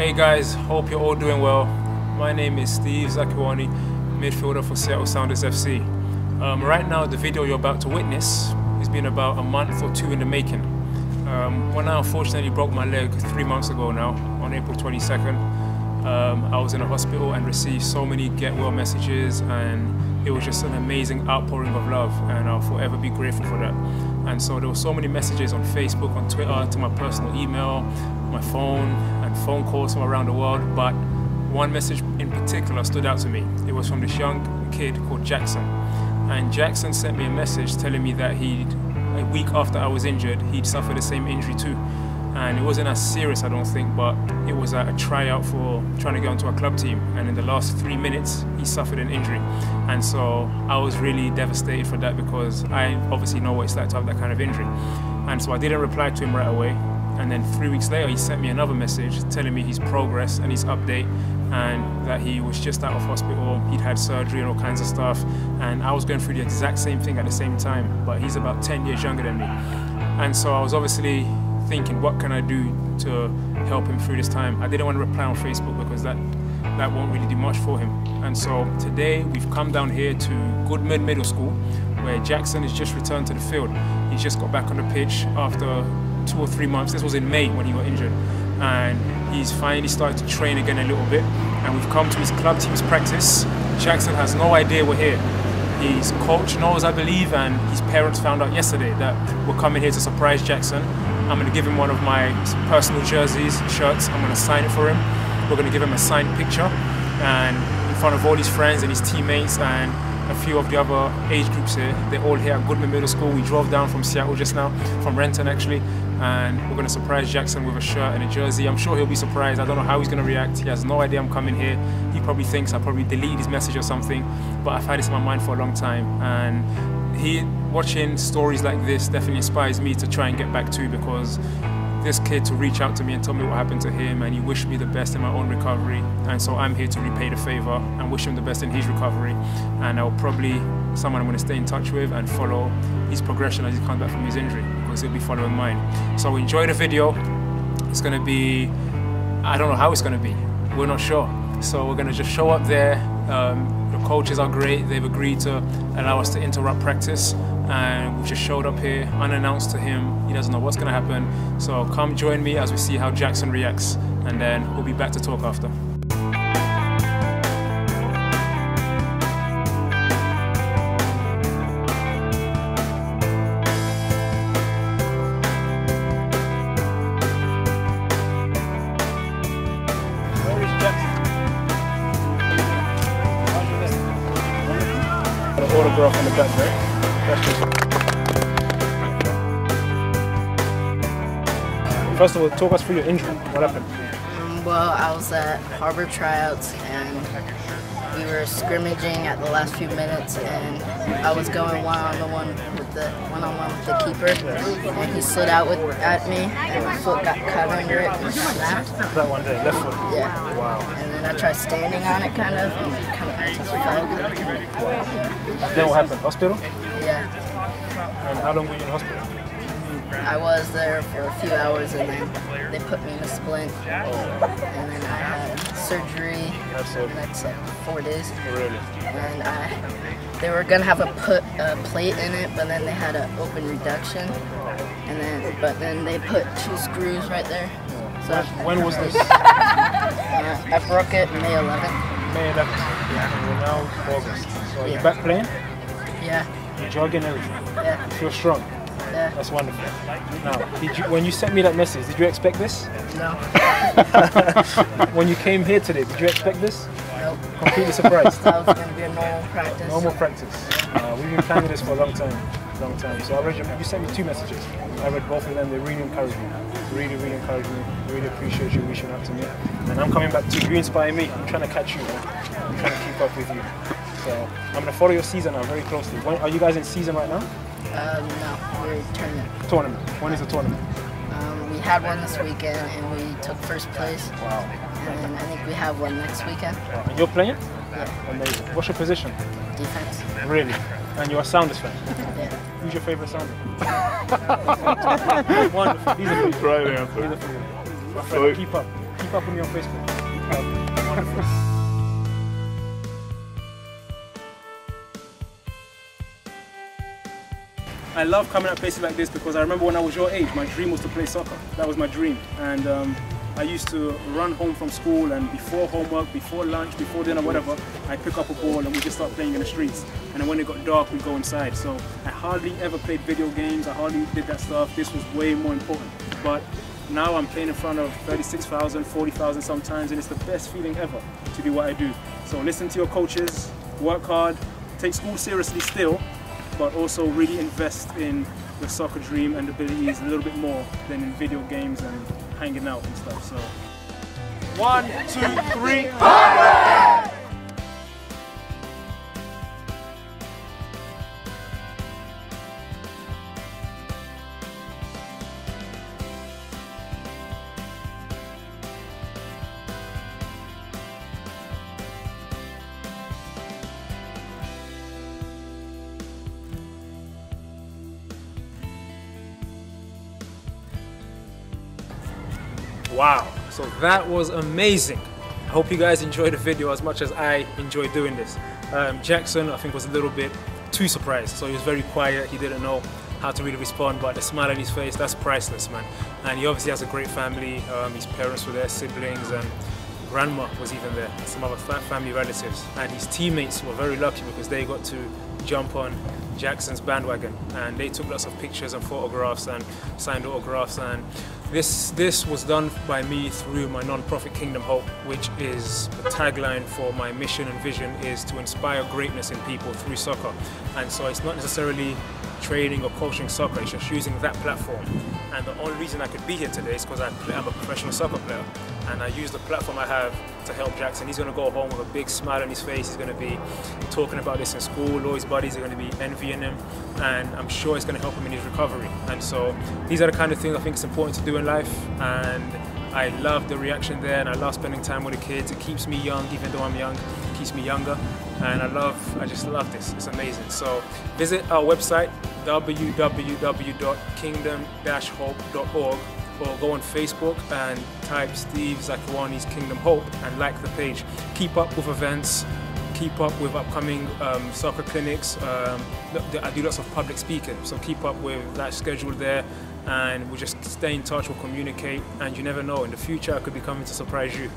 Hey guys, hope you're all doing well. My name is Steve Zakiwani, midfielder for Seattle Sounders FC. Right now, the video you're about to witness has been about a month or two in the making. When I unfortunately broke my leg 3 months ago now, on April 22nd, I was in a hospital and received so many get well messages, and it was just an amazing outpouring of love, and I'll forever be grateful for that. And so there were so many messages on Facebook, on Twitter, to my personal email, my phone, and phone calls from around the world, but one message in particular stood out to me. It was from this young kid called Jaxon. And Jaxon sent me a message telling me that a week after I was injured, he'd suffered the same injury too. And it wasn't as serious, I don't think, but it was a tryout for trying to get onto a club team. And in the last 3 minutes, he suffered an injury. And so I was really devastated for that, because I obviously know what it's like to have that kind of injury. And so I didn't reply to him right away. And then 3 weeks later, he sent me another message telling me his progress and his update, and that he was just out of hospital, he'd had surgery and all kinds of stuff. And I was going through the exact same thing at the same time, but he's about 10 years younger than me. And so I was obviously thinking, what can I do to help him through this time? I didn't want to reply on Facebook because that won't really do much for him. And so today we've come down here to Goodman Middle School, where Jaxon has just returned to the field. He's just got back on the pitch after 2 or 3 months. This was in May when he got injured, and he's finally started to train again a little bit. And we've come to his club team's practice. Jaxon has no idea we're here. His coach knows, I believe, and his parents found out yesterday that we're coming here to surprise Jaxon. I'm going to give him one of my personal jerseys, shirts. I'm going to sign it for him. We're going to give him a signed picture, and in front of all his friends and his teammates and a few of the other age groups here. They're all here at Goodman Middle School. We drove down from Seattle just now, from Renton actually, and we're going to surprise Jaxon with a shirt and a jersey. I'm sure he'll be surprised. I don't know how he's going to react. He has no idea I'm coming here. He probably thinks I probably deleted his message or something, but I've had this in my mind for a long time, and watching stories like this definitely inspires me to try and get back to, because this kid to reach out to me and tell me what happened to him, and he wished me the best in my own recovery, and so I'm here to repay the favor and wish him the best in his recovery. And I'll probably someone I'm going to stay in touch with and follow his progression as he comes back from his injury, because he'll be following mine. So enjoy the video. It's going to be, I don't know how it's going to be, we're not sure. So we're going to just show up there. The coaches are great. They've agreed to allow us to interrupt practice, and we've just showed up here unannounced to him. He doesn't know what's going to happen. So come join me as we see how Jaxon reacts, and then we'll be back to talk after. Where is Jaxon? Autograph on the back there. First of all, talk us through your injury. What happened? Well, I was at Harbor tryouts, and we were scrimmaging at the last few minutes, and I was going one-on-one with the keeper, and he slid out at me, and my foot got caught under it and snapped. That one day, left foot? Yeah. Wow. And then I tried standing on it, kind of, and it kind of just fell. Then what happened? Hospital? Yeah. And how long were you in hospital? I was there for a few hours, and then they put me in a splint, and then I had surgery the next 4 days. Really? And they were gonna have a plate in it, but then they had an open reduction, but then they put 2 screws right there. So when was this? I broke it May 11th. May 11th. And we're now August. So are you back playing? Yeah. You're jogging everything? Yeah. You feel strong? Yeah. That's wonderful. Now, when you sent me that message, did you expect this? No. When you came here today, did you expect this? Nope. Completely surprised. That was going to be a normal practice. Normal practice. We've been planning this for a long time. So I read you sent me 2 messages. I read both of them. They really encouraged me. Really, really encouraged me. Really appreciate you reaching out to me. And I'm coming back to you. You inspire me. I'm trying to catch you, man. I'm trying to keep up with you. So I'm going to follow your season now very closely. Are you guys in season right now? No, we're tournament. Tournament. When is the tournament? We had one this weekend, and we took first place. Wow. And I think we have one next weekend. And you're playing? Yeah. Amazing. What's your position? Defense. Really? And you're a Sounders fan? Yeah. Who's your favourite Sounder? Wonderful. He's a good right answer. He's a good. My friend, keep up. Keep keep up with me on Facebook. Wonderful. I love coming at places like this because I remember when I was your age, my dream was to play soccer. That was my dream. And I used to run home from school, and before homework, before lunch, before dinner, whatever, I'd pick up a ball and we just start playing in the streets. And then when it got dark, we'd go inside. So I hardly ever played video games. I hardly did that stuff. This was way more important. But now I'm playing in front of 36,000, 40,000 sometimes, and it's the best feeling ever to do what I do. So listen to your coaches, work hard, take school seriously still, but also really invest in the soccer dream and abilities a little bit more than in video games and hanging out and stuff. So 1, 2, 3, Harvard! Wow, so that was amazing. I hope you guys enjoyed the video as much as I enjoyed doing this. Jaxon, I think, was a little bit too surprised, so he was very quiet. He didn't know how to really respond, but the smile on his face, that's priceless, man. And he obviously has a great family. His parents were there, siblings, and grandma was even there, some other family relatives. And his teammates were very lucky because they got to jump on Jaxon's bandwagon, and they took lots of pictures and photographs and signed autographs. And this was done by me through my non-profit Kingdom Hope, which is the tagline for my mission and vision, is to inspire greatness in people through soccer. And so it's not necessarily training or coaching soccer, it's just using that platform. And the only reason I could be here today is because I'm a professional soccer player, and I use the platform I have to help Jaxon. He's going to go home with a big smile on his face. He's going to be talking about this in school. All his buddies are going to be envying him, and I'm sure it's going to help him in his recovery. And so these are the kind of things I think it's important to do in life, and I love the reaction there, and I love spending time with the kids. It keeps me young, even though I'm young, it keeps me younger, and I just love this. It's amazing. So visit our website, www.kingdom-hope.org, or go on Facebook and type Steve Zakiwani's Kingdom Hope and like the page. Keep up with events, keep up with upcoming soccer clinics. I do lots of public speaking, so keep up with that schedule there, and we'll just stay in touch, we'll communicate, and you never know, in the future I could be coming to surprise you.